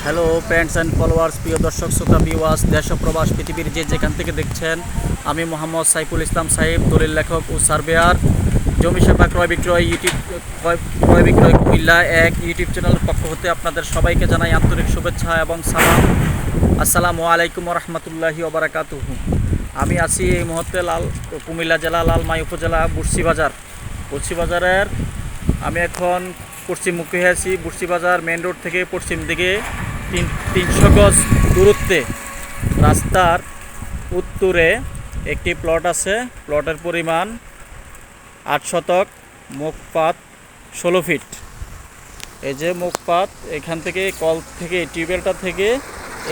Hello friends and followers, প্রিয় দর্শক শ্রোতা ভিউয়ার্স, দেশ ও প্রবাস পৃথিবীর যেখান থেকে দেখছেন, আমি মোহাম্মদ সাইফুল ইসলাম সাহেব, দলিল লেখক ও সার্ভেয়ার, জমি সেবা ক্রয় বিক্রয় কুমিল্লা এক ইউটিউব চ্যানেলের পক্ষ হতে আপনাদের সবাইকে জানাই আন্তরিক শুভেচ্ছা এবং সালাম। আসসালামু আলাইকুম রহমতুল্লাহি ওবারাকাতুহু। আমি আছি এই মুহূর্তে কুমিল্লা জেলা লালমাই উপজেলা বুড়শিবাজারের আমি এখন পশ্চিমমুখী আছি। বুড়শিবাজার মেন রোড থেকে পশ্চিম দিকে 300 গজ দূরত্বে রাস্তার উত্তরে একটি প্লট আছে। প্লটের পরিমাণ 8 শতক, মুখপাত 16 ফিট। এই যে মুখপাত, এখান থেকে কল থেকে টিউবওয়েলটা থেকে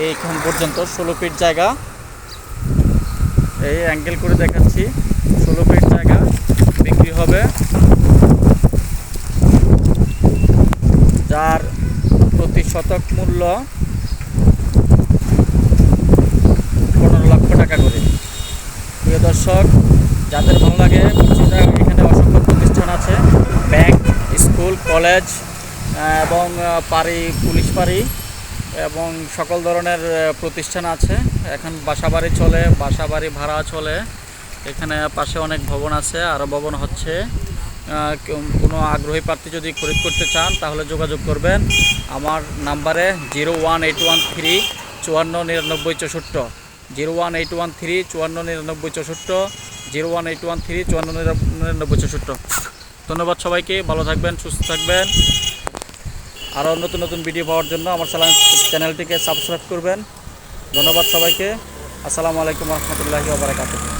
এইখান পর্যন্ত 16 ফিট জায়গা। এই অ্যাঙ্গেল করে দেখাচ্ছি, 16 ফিট জায়গা বিক্রি হবে, যার প্রতি শতক মূল্য 15 লক্ষ টাকা করে। প্রিয় দর্শক, যাদের ভালো লাগে, এখানে অসংখ্য প্রতিষ্ঠান আছে, ব্যাংক, স্কুল, কলেজ এবং পুলিশ ফাঁড়ি এবং সকল ধরনের প্রতিষ্ঠান আছে। এখন বাসাবাড়ি চলে, বাসাবাড়ি ভাড়া চলে। এখানে পাশে অনেক ভবন আছে, আরও ভবন হচ্ছে। কোনো আগ্রহী প্রার্থী যদি খরিদ করতে চান তাহলে যোগাযোগ করবেন আমার নাম্বারে 01813 549964, 01813 549964, 01813 549964। ধন্যবাদ সবাইকে, ভালো থাকবেন, সুস্থ থাকবেন। আরও নতুন নতুন ভিডিও পাওয়ার জন্য আমার চ্যানেলটিকে সাবস্ক্রাইব করবেন। ধন্যবাদ সবাইকে। আসসালামু আলাইকুম রহমতুল্লাহি ওয়া বারাকাতুহু।